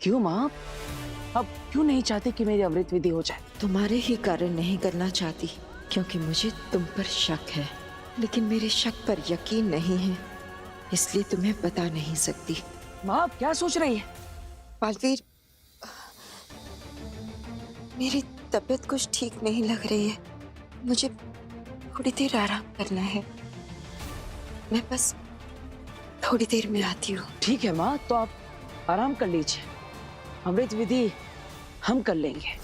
क्यों माँ? अब क्यों नहीं चाहती कि मेरी अमृत विधि हो जाए? तुम्हारे ही कारण नहीं करना चाहती, क्योंकि मुझे तुम पर शक है, लेकिन मेरे शक पर यकीन नहीं है, इसलिए तुम्हें बता नहीं सकती। माँ आप क्या सोच रही है? बालवीर, मेरी तबीयत कुछ ठीक नहीं लग रही है। मुझे थोड़ी देर आराम करना है। मैं बस थोड़ी देर में आती हूँ। ठीक है माँ, तो आप आराम कर लीजिए, अमृत विधि हम कर लेंगे।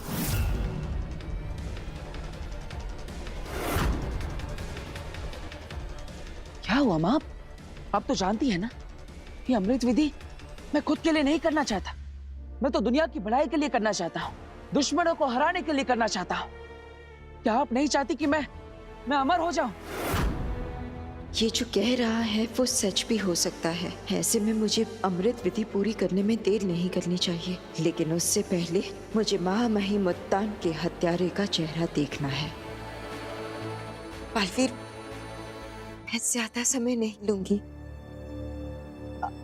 क्या हुआ माँ? आप तो जानती है ना, ये अमृत विधि मैं खुद के लिए नहीं करना चाहता। मैं तो दुनिया की भलाई के लिए करना चाहता हूँ, दुश्मनों को हराने के लिए करना चाहता हूँ। क्या आप नहीं चाहती कि मैं अमर हो जाऊं? ये जो कह रहा है वो सच भी हो सकता है। ऐसे में मुझे अमृत विधि पूरी करने में देर नहीं करनी चाहिए, लेकिन उससे पहले मुझे महामहिम मुत्तान के हत्यारे का चेहरा देखना है। बालवीर, मैं ज्यादा समय नहीं लूंगी।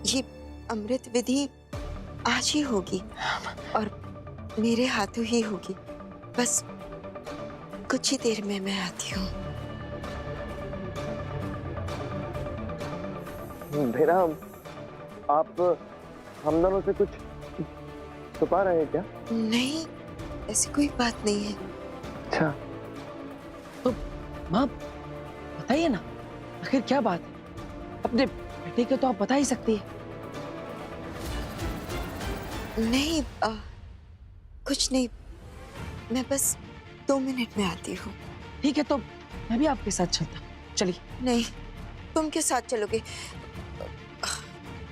ये अमृत विधि आज ही होगी और मेरे हाथों ही होगी। बस कुछ ही देर में मैं आती हूँ। बेराम, आप हम दोनों से कुछ छुपा रहे हैं क्या? नहीं, ऐसी कोई बात नहीं है। अच्छा, तो माँ बताइए ना, आखिर क्या बात है? अपने बेटे को तो आप बता ही सकती है। नहीं, कुछ नहीं। मैं बस 2 मिनट में आती हूँ। ठीक है, तो मैं भी आपके साथ चलता हूँ। चलिए। नहीं, तुम के साथ चलोगे?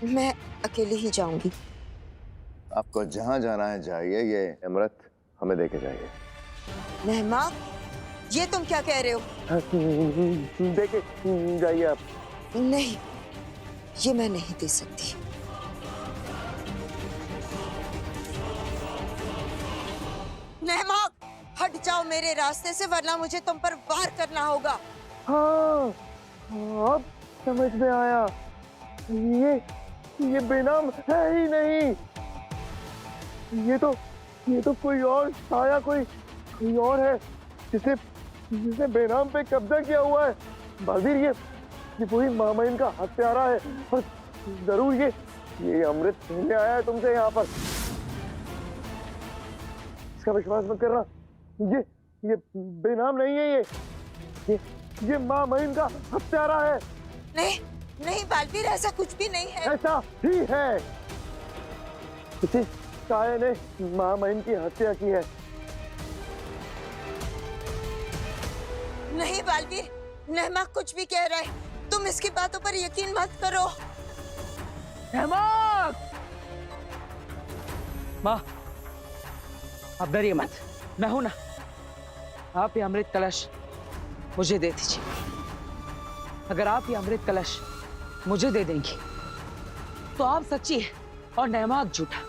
मैं अकेली ही जाऊंगी। आपको जहाँ जाना है जाइए, ये अमृत हमें देके जाइए। मेहमा, ये तुम क्या कह रहे हो? देके जाइए आप। नहीं, ये मैं नहीं दे सकती। मेहमा, हट जाओ मेरे रास्ते से, वरना मुझे तुम पर वार करना होगा। हाँ, अब समझ में आया। ये बेनाम है ही नहीं। ये तो कोई और साया, कोई और है जिसने बेनाम पे कब्जा किया हुआ है। बालवीर, ये वही महामहिम का हत्यारा है और जरूर ये अमृत पीने आया है तुमसे यहाँ पर। इसका विश्वास मत करना, ये बेनाम नहीं है। ये महामहिम का हत्यारा है। नहीं नहीं बालवीर, ऐसा कुछ भी नहीं है। ऐसा ही है। किसी साये ने महामहिम की हत्या की है। नहीं बालवीर, नेहमा कुछ भी कह रहा है। तुम इसकी बातों पर यकीन मत करो। रहमत! माँ, आप डरिए मत, मैं हूं ना। आप ये अमृत कलश मुझे दे दीजिए। अगर आप ये अमृत कलश मुझे दे देंगी तो आप सच्ची है और नहमाक झूठा।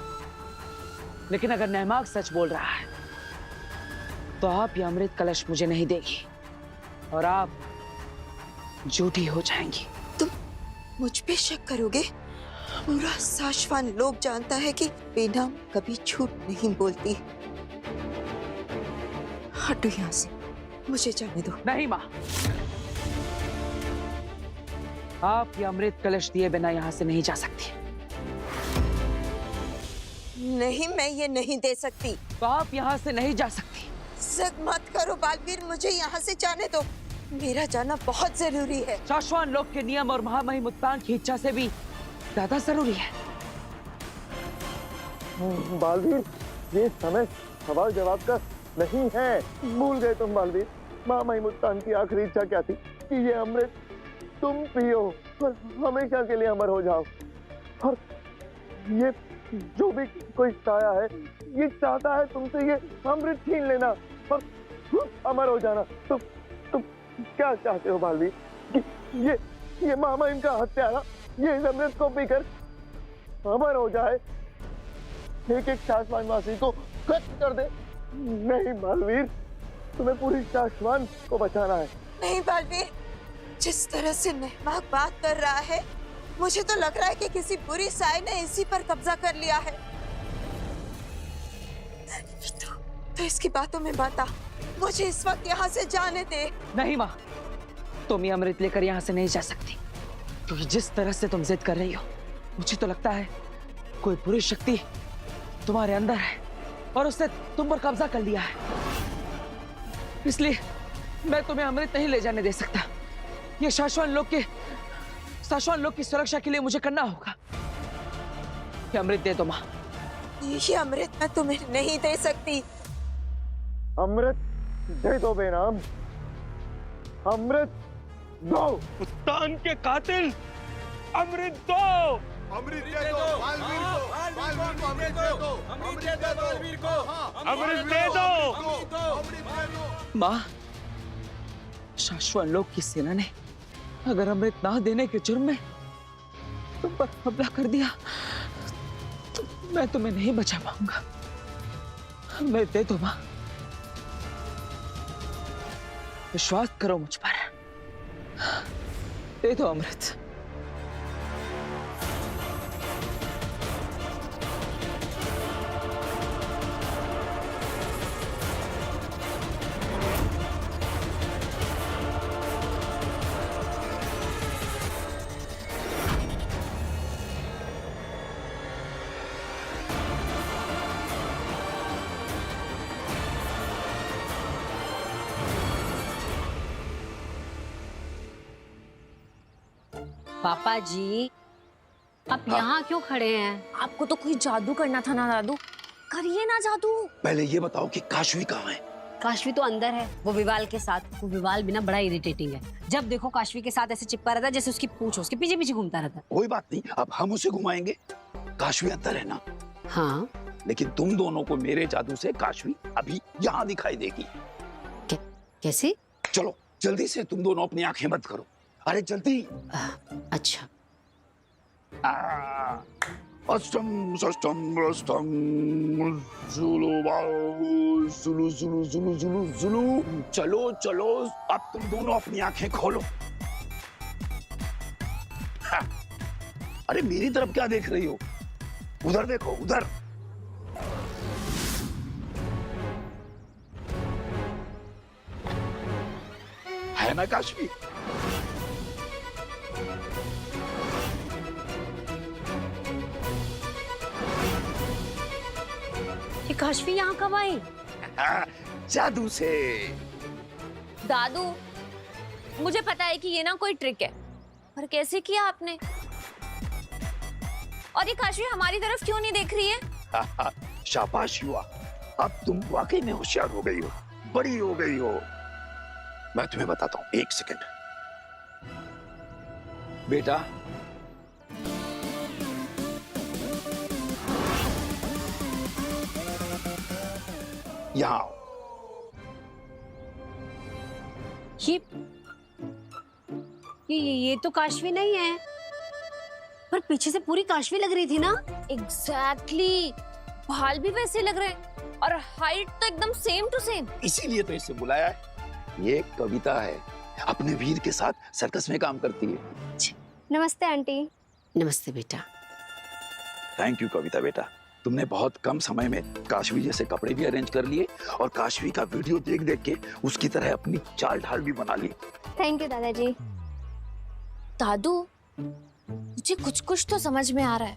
लेकिन अगर नहमाक सच बोल रहा है तो आप ये अमृत कलश मुझे नहीं देगी और आप झूठी हो जाएंगी। तुम मुझ पे शक करोगे? पूरा साशवान लोग जानता है कि बेनाम कभी झूठ नहीं बोलती। हटो यहाँ से, मुझे जाने दो। नहीं माँ, आप ये अमृत कलश दिए बिना यहाँ से नहीं जा सकती। नहीं, मैं ये नहीं दे सकती। तो आप यहाँ से नहीं जा सकती। जिद मत करो बालवीर, मुझे यहाँ से जाने दो। मेरा जाना बहुत जरूरी है। शाश्वान लोक के नियम और महामहिम मुत्तान की इच्छा से भी ज्यादा जरूरी है। बालवीर, ये समय सवाल जवाब का नहीं है। भूल गए तुम बालवीर, महामहिम मुत्तान की आखिरी इच्छा क्या थी? कि ये अमृत तुम पियो और हमेशा के लिए अमर हो जाओ। और ये जो भी कोई साया है, ये चाहता है तुमसे ये अमृत छीन लेना और अमर हो जाना। तुम क्या चाहते हो बालवीर? कि ये महामहिम का हत्यारा ये इस अमृत को पीकर अमर हो जाए, एक शाश्वानवासी को खत्म कर दे? नहीं बालवीर, तुम्हें पूरी शाश्वान को बचाना है। नहीं बालवीर, जिस तरह से नेहमाक बात कर रहा है, मुझे तो लग रहा है कि किसी बुरी साय ने इसी पर कब्जा कर लिया है। तो इसकी बातों में मत आ। मुझे इस वक्त यहाँ से जाने दे। नहीं माँ, तुम ये अमृत लेकर यहाँ से नहीं जा सकती, क्योंकि जिस तरह से तुम जिद कर रही हो, मुझे तो लगता है कोई बुरी शक्ति तुम्हारे अंदर है और उसने तुम पर कब्जा कर लिया है। इसलिए मैं तुम्हें अमृत नहीं ले जाने दे सकता। ये शाश्वत लोक की सुरक्षा के लिए मुझे करना होगा। ये अमृत दे दो माँ। ये अमृत मैं तुम्हें नहीं दे सकती। अमृत दे दो बेनाम, अमृत दो। मुत्तान के कातिल, अमृत दो। अमृत दे दो बालवीर को, बालवीर को अमृत दे दो, अमृत दे दो बालवीर को, अमृत दे दो। अमृत दे दो। माँ, शाश्वत लोक की सेना ने अगर अमृत ना देने के जुर्म में तुम पर हमला कर दिया तो मैं तुम्हें नहीं बचा पाऊंगा। अमृत दे दो माँ, विश्वास करो मुझ पर, दे दो अमृत। पापा जी, आप यहाँ क्यों खड़े हैं? आपको तो कोई जादू करना था ना दादू, करिए ना जादू। पहले ये बताओ कि काशवी कहाँ है? काशवी तो अंदर है, वो विवाल के साथ। वो विवाल भी ना बड़ा इरिटेटिंग है। जब देखो काशवी के साथ ऐसे चिपका रहता है जैसे उसकी पूंछ हो, उसके पीछे पीछे घूमता रहता है। कोई बात नहीं, अब हम उसे घुमाएंगे। काशवी अंदर है ना? हाँ, लेकिन तुम दोनों को मेरे जादू से काशवी अभी यहाँ दिखाई देगी। कैसे? चलो जल्दी से, तुम दोनों अपनी आंखें बंद करो। अरे जल्दी। अच्छा। अष्टम षष्टम अष्टम जुलू बाऊ जुलू जुलू जुलू जुलू जुलू। चलो चलो, अब तुम दोनों अपनी आंखें खोलो। हाँ। अरे मेरी तरफ क्या देख रही हो? उधर देखो, उधर। है ना काशवी? ये काशवी यहाँ कब आई? जादू से। दादू, मुझे पता है कि ये ना कोई ट्रिक है, पर कैसे किया आपने? और ये काशवी हमारी तरफ क्यों नहीं देख रही है? शाबाश युवा, अब तुम वाकई में होशियार हो गई हो, बड़ी हो गई हो। मैं तुम्हें बताता हूँ, एक सेकंड। बेटा, यहाँ आओ। ये तो काशवी नहीं है, पर पीछे से पूरी काशवी लग रही थी ना? एग्जैक्टली, बाल भी वैसे लग रहे हैं और हाइट तो एकदम सेम टू सेम। इसीलिए तो इसे बुलाया है। ये कविता है, अपने वीर के साथ सर्कस में काम करती है। नमस्ते आंटी। नमस्ते बेटा। थैंक यू कविता बेटा, तुमने बहुत कम समय में काशवी जैसे कपड़े भी अरेंज कर लिए और काशवी का वीडियो देख देख के उसकी तरह अपनी चाल ढाल भी बना ली। थैंक यू दादाजी। दादू, मुझे कुछ कुछ तो समझ में आ रहा है,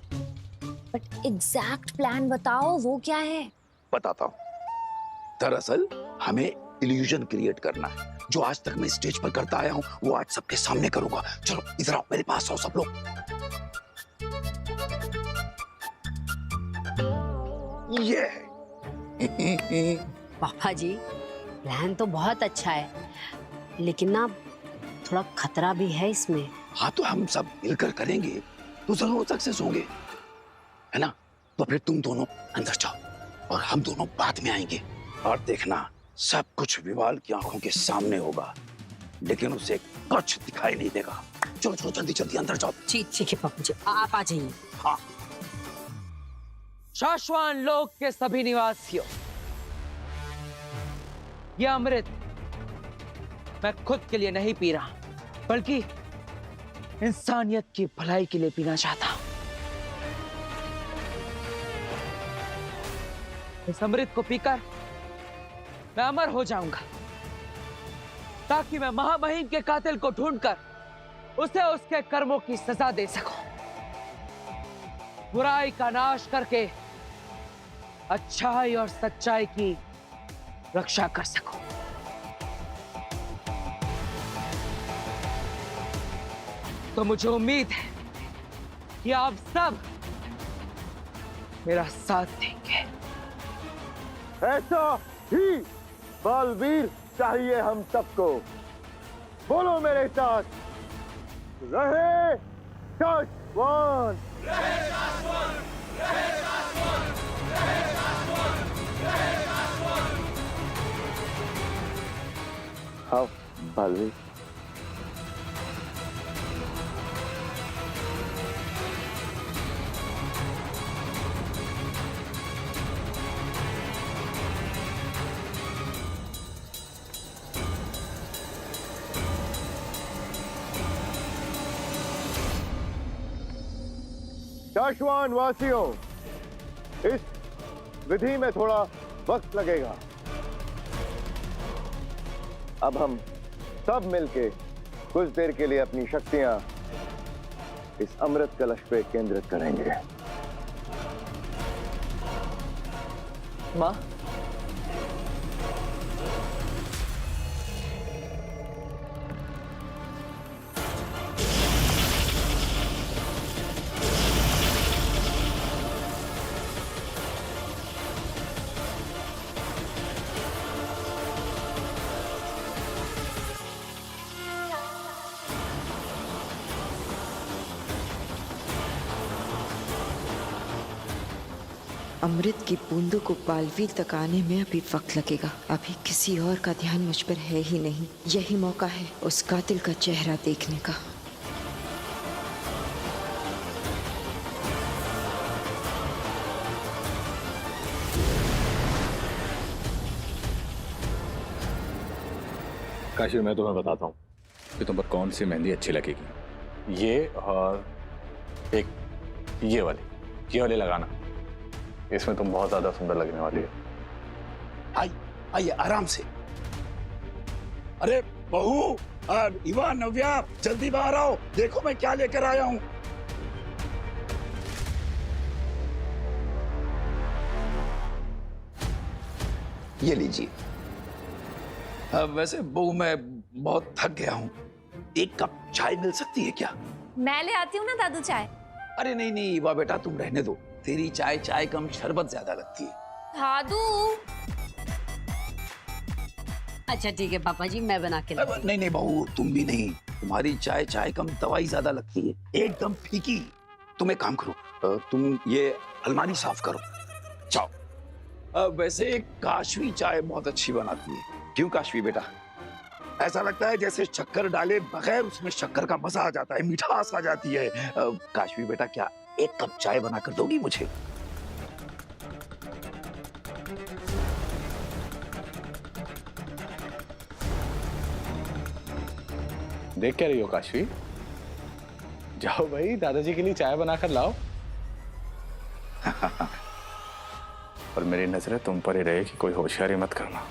बट एग्जैक्ट प्लान बताओ, वो क्या है? बताता हूँ। दरअसल हमें इल्यूजन क्रिएट करना है। जो आज तक मैं स्टेज पर करता आया हूँ वो आज सबके सामने करूंगा। चलो इधर आओ, मेरे पास आओ सब लोग। ये है। पापा जी, प्लान तो बहुत अच्छा है, लेकिन ना थोड़ा खतरा भी है इसमें। हाँ तो हम सब मिलकर करेंगे तो जरूर सक्सेस होंगे, है ना? तो फिर तुम दोनों अंदर जाओ और हम दोनों बाद में आएंगे। और देखना, सब कुछ विवाल की आंखों के सामने होगा, लेकिन उसे कुछ दिखाई नहीं देगा। चलो चलो जल्दी जल्दी अंदर जाओ। ठीक है पापा जी, आप आ जाइए। हाँ। शाश्वत लोक के सभी निवासियों, यह अमृत मैं खुद के लिए नहीं पी रहा, बल्कि इंसानियत की भलाई के लिए पीना चाहता हूं। इस अमृत को पीकर मैं अमर हो जाऊंगा, ताकि मैं महामहिम के कातिल को ढूंढकर उसे उसके कर्मों की सजा दे सकूं, बुराई का नाश करके अच्छाई और सच्चाई की रक्षा कर सकूं। तो मुझे उम्मीद है कि आप सब मेरा साथ देंगे। ऐसा ही बालवीर चाहिए हम सबको। बोलो मेरे साथ, रहे शाश्वत। हाँ बालवीर। शाश्वान वासियों, इस विधि में थोड़ा वक्त लगेगा। अब हम सब मिलके कुछ देर के लिए अपनी शक्तियां इस अमृत कलश पे केंद्रित करेंगे। मां, अमृत की बूंदों को बालवीर तक आने में अभी वक्त लगेगा। अभी किसी और का ध्यान मुझ पर है ही नहीं। यही मौका है उस कातिल का चेहरा देखने का। काशी, मैं तुम्हें बताता हूँ कि तुम पर कौन सी मेहंदी अच्छी लगेगी। ये और एक ये वाली लगाना। इसमें तुम बहुत ज्यादा सुंदर लगने वाली है। आइए आराम से। अरे बहू और इवान, नव्या, जल्दी बाहर आओ, देखो मैं क्या लेकर आया हूं। ये लीजिए। वैसे बहू मैं बहुत थक गया हूं, एक कप चाय मिल सकती है क्या? मैं ले आती हूँ ना दादू चाय। अरे नहीं नहीं इवा बेटा, तुम रहने दो। तेरी चाय कम, शरबत ज्यादा लगती है। दादू। अच्छा ठीक है पापा जी, मैं बना के लाती हूँ। नहीं बहू, तुम भी नहीं। तुम्हारी चाय कम, दवाई ज्यादा लगती है, एकदम फीकी। तुम एक काम करो, तुम ये अलमारी साफ करो, जाओ। वैसे काशवी चाय बहुत अच्छी बनाती है। क्यों काशवी बेटा? ऐसा लगता है जैसे शक्कर डाले बगैर उसमें शक्कर का मजा आ जाता है, मिठास आ जाती है। काशवी बेटा, क्या एक कप चाय बना कर दोगी मुझे? देख क्या रही हो काशवी? जाओ भाई, दादाजी के लिए चाय बनाकर लाओ। और मेरी नजरें तुम पर ही रहे कि कोई होशियारी मत करना।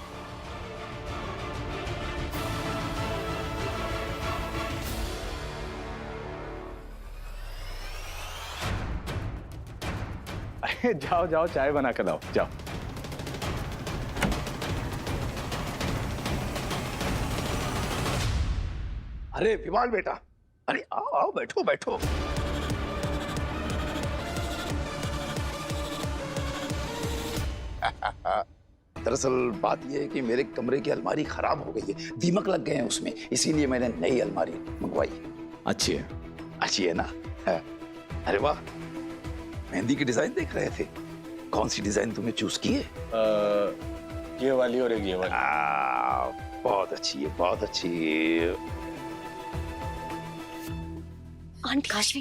जाओ चाय बना कर लाओ, जाओ। अरे विवाल बेटा, अरे आओ बैठो। दरअसल बात यह है कि मेरे कमरे की अलमारी खराब हो गई है, दीमक लग गए हैं उसमें, इसीलिए मैंने नई अलमारी मंगवाई। अच्छी है ना? अरे वाह, मेहंदी की डिजाइन देख रहे थे? कौन सी डिजाइन तुमने चूज की है? ये वाली और एक ये वाली। बहुत अच्छी। आंटी काशवी,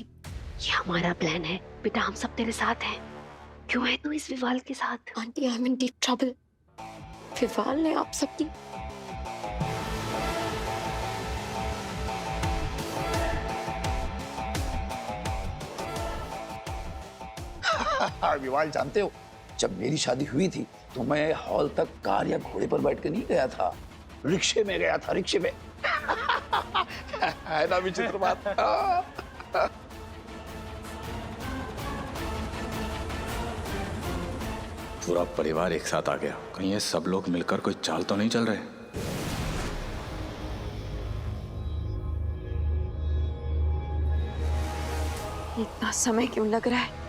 ये हमारा प्लान है बेटा, हम सब तेरे साथ हैं। क्यों है तू इस विवाल के साथ? Aunty, I am in deep trouble. Vival ने आप सबकी विवाल जानते हो, जब मेरी शादी हुई थी तो मैं हॉल तक कार या घोड़े पर बैठ के नहीं गया था, रिक्शे में गया था, रिक्शे में। है ना विचित्र बात? पूरा परिवार एक साथ आ गया। कहीं ये सब लोग मिलकर कोई चाल तो नहीं चल रहे? इतना समय क्यों लग रहा है?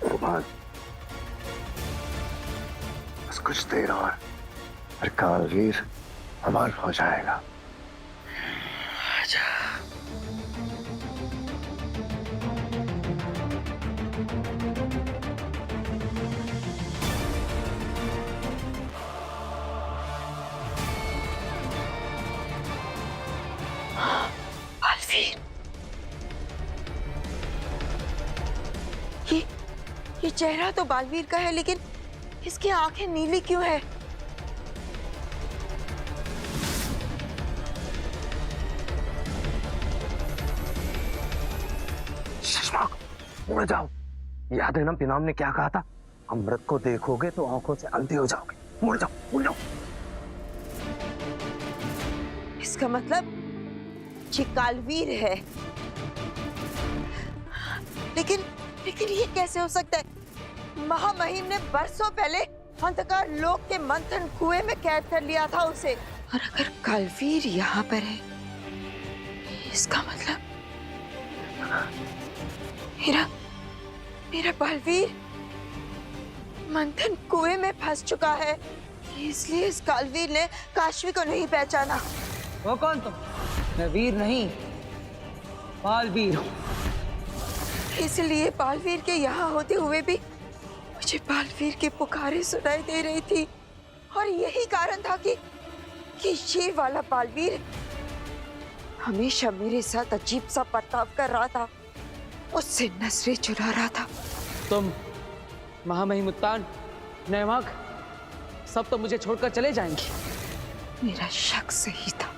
भगवान, बस कुछ देर और कालवीर अमर हो जाएगा। बालवीर, ये चेहरा तो बालवीर का है, लेकिन इसकी आंखें नीली क्यों है? शशांक, मुड़ जाओ। याद है ना पिनाम ने क्या कहा था? अमृत को देखोगे तो आंखों से अंधे हो जाओगे। मुड़ जाओ, मुड़ जाओ। इसका मतलब ये कालवीर है। लेकिन लेकिन ये कैसे हो सकता है? महामहिम ने बरसों पहले अंधकार लोक के मंथन कुएं में कैद कर लिया था उसे। और अगर कालवीर यहाँ पर है, इसका मतलब मेरा बालवीर मंथन कुएं में फंस चुका है। इसलिए इस कालवीर ने काशवी को नहीं पहचाना। वो कौन तुम? मैं वीर नहीं, बालवीर हूँ। इसलिए बालवीर के यहाँ होते हुए भी मुझे बालवीर की पुकारें सुनाई दे रही थी। और यही कारण था कि ये वाला बालवीर हमेशा मेरे साथ अजीब सा बर्ताव कर रहा था, उससे नजरें चुरा रहा था। तुम, महामहिम उत्तान, नैवाक, सब तो मुझे छोड़कर चले जाएंगे। मेरा शक सही था।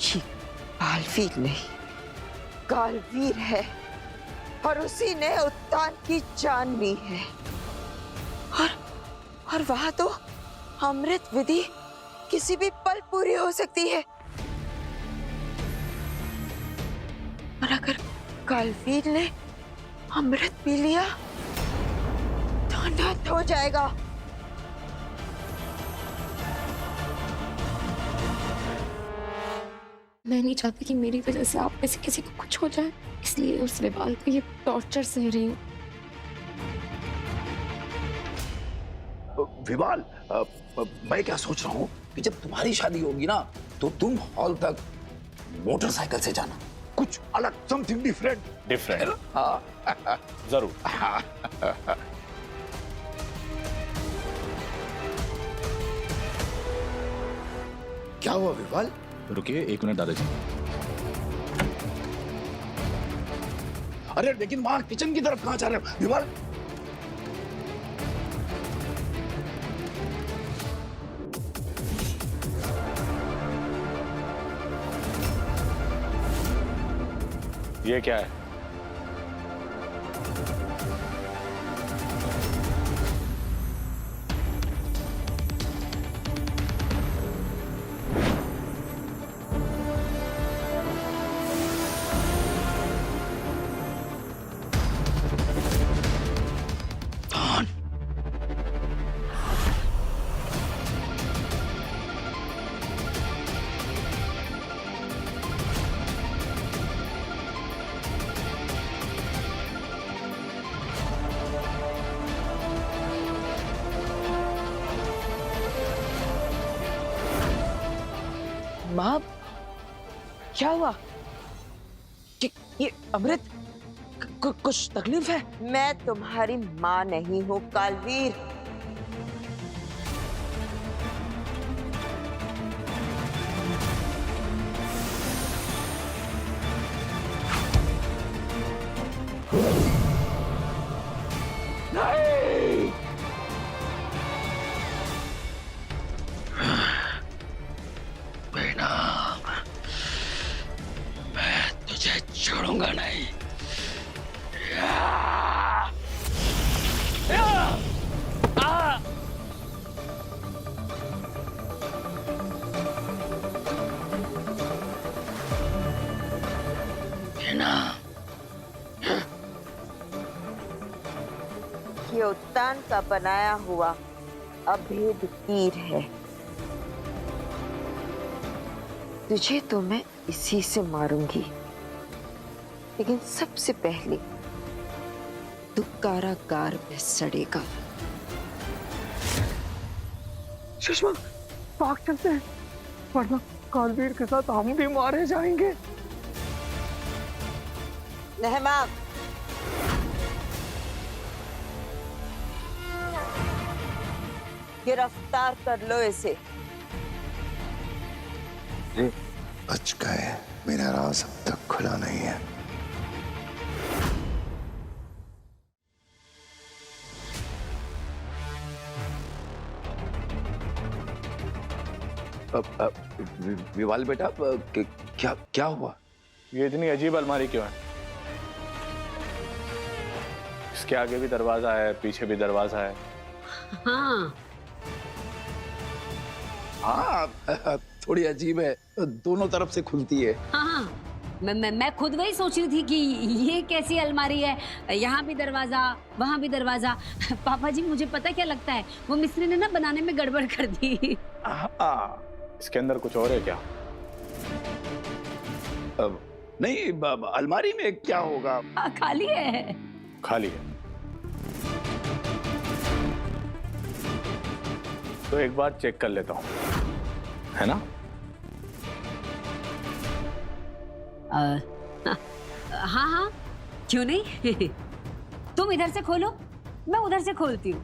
ये बालवीर नहीं, कालवीर है, और उसी ने उत्तान की जान ली है। और वहां तो अमृत विधि किसी भी पल पूरी हो सकती है। और अगर कालवीर ने अमृत पी लिया तो अनर्थ हो जाएगा। मैं नहीं चाहती कि मेरी वजह से आप में से किसी को कुछ हो जाए, इसलिए उस विवाल को ये टॉर्चर सह रही हूँ। विवाल, मैं क्या सोच रहा हूँ कि जब तुम्हारी शादी होगी ना तो तुम हॉल तक मोटरसाइकिल से जाना, कुछ अलग, समथिंग डिफरेंट। डिफरेंट? हाँ। जरूर। क्या हुआ विवाल? रुकिए 1 मिनट दादाजी। अरे लेकिन वहां किचन की तरफ कहाँ जा रहे हो विवाल? ये क्या है? माँ, क्या हुआ? ये अमृत, कुछ तकलीफ है? मैं तुम्हारी माँ नहीं हूँ कालवीर। नहीं, नहीं। है ना? ये उत्तान का बनाया हुआ अभेद तीर है। तुझे तो मैं इसी से मारूंगी, लेकिन सबसे पहले तू कारागार में सड़ेगा। सुषमा, भाग चलते हैं, वरना कालवीर के साथ हम भी मारे जाएंगे। नहमाग, गिरफ्तार कर लो इसे। बच गए, मेरा राज अब तक खुला नहीं है। विवाल बेटा, क्या क्या हुआ? ये इतनी अजीब अलमारी क्यों है? इसके आगे भी दरवाजा है, पीछे भी दरवाजा है। हाँ, हाँ, थोड़ी अजीब है, दोनों तरफ से खुलती है। हाँ, मैं खुद वही सोच रही थी कि ये कैसी अलमारी है, यहाँ भी दरवाजा, वहाँ भी दरवाजा। पापा जी, मुझे पता क्या लगता है, वो मिस्त्री ने ना बनाने में गड़बड़ कर दी। इसके अंदर कुछ और है क्या? नहीं, अलमारी में क्या होगा? खाली है। खाली है तो एक बार चेक कर लेता हूँ, है ना? हाँ हाँ, क्यों नहीं। तुम इधर से खोलो, मैं उधर से खोलती हूँ।